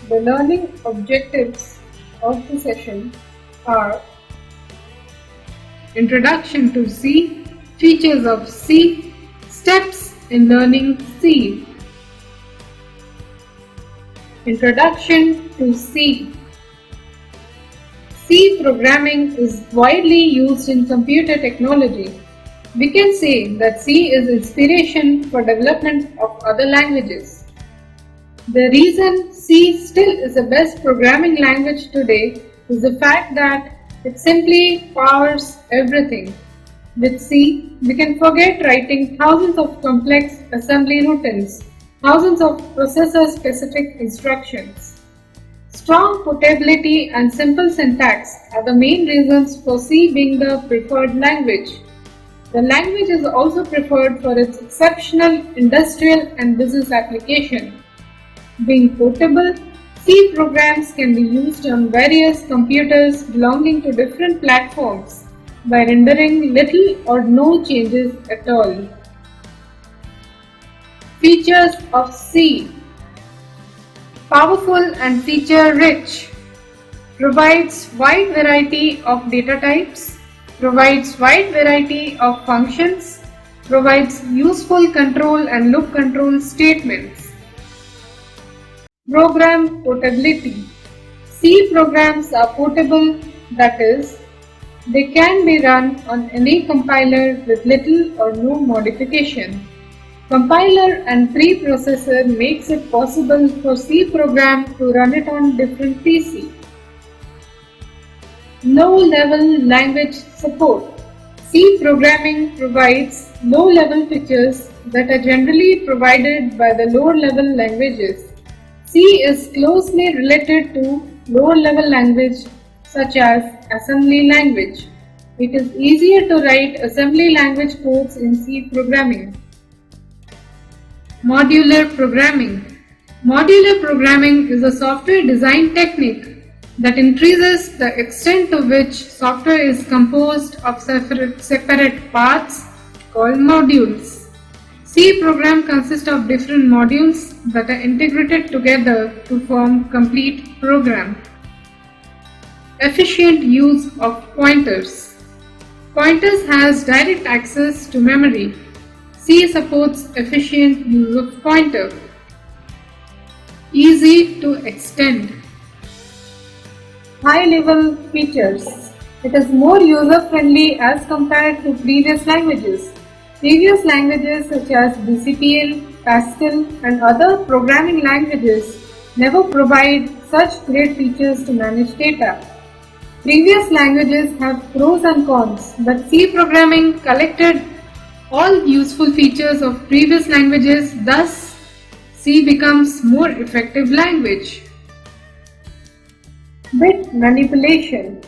The learning objectives of the session are Introduction to C, Features of C, Steps in learning C. Introduction to C. C programming is widely used in computer technology. We can say that C is inspiration for development of other languages. The reason C still is the best programming language today is the fact that it simply powers everything. With C, we can forget writing thousands of complex assembly routines, thousands of processor-specific instructions. Strong portability and simple syntax are the main reasons for C being the preferred language. The language is also preferred for its exceptional industrial and business application. Being portable, C programs can be used on various computers belonging to different platforms by rendering little or no changes at all. Features of C. Powerful and feature-rich, provides wide variety of data types, provides wide variety of functions, provides useful control and loop control statements. Program portability. C programs are portable, that is, they can be run on any compiler with little or no modification. Compiler and preprocessor makes it possible for C program to run it on different PC. Low-level language support. C programming provides low-level features that are generally provided by the lower-level languages. C is closely related to lower-level language such as assembly language. It is easier to write assembly language codes in C programming. Modular programming. Modular programming is a software design technique that increases the extent to which software is composed of separate parts called modules. C program consists of different modules that are integrated together to form complete program. Efficient use of pointers. Pointers has direct access to memory. C supports efficient use of pointer. Easy to extend. High-level features. It is more user-friendly as compared to previous languages. Previous languages such as BCPL, Pascal and other programming languages never provide such great features to manage data. Previous languages have pros and cons, but C programming collected all useful features of previous languages, thus C becomes more effective language. Bit manipulation.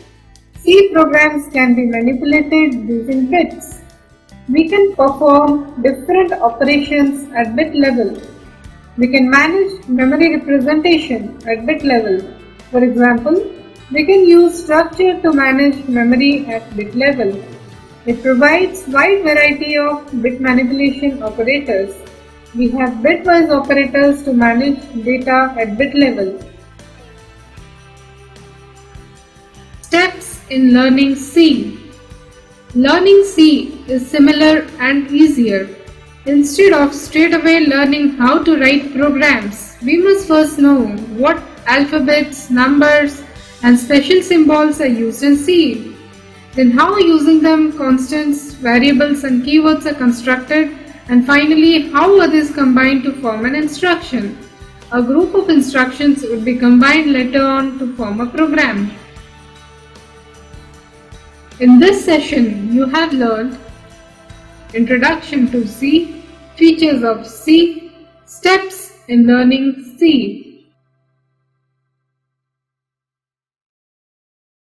C programs can be manipulated using bits. We can perform different operations at bit level. We can manage memory representation at bit level. For example, we can use structure to manage memory at bit level. It provides wide variety of bit manipulation operators. We have bitwise operators to manage data at bit level. Steps in learning C. Learning C is similar and easier. Instead of straight away learning how to write programs, we must first know what alphabets, numbers, and special symbols are used in C. Then how using them constants, variables and keywords are constructed, and finally how are these combined to form an instruction. A group of instructions would be combined later on to form a program. In this session you have learned Introduction to C, Features of C, Steps in learning C.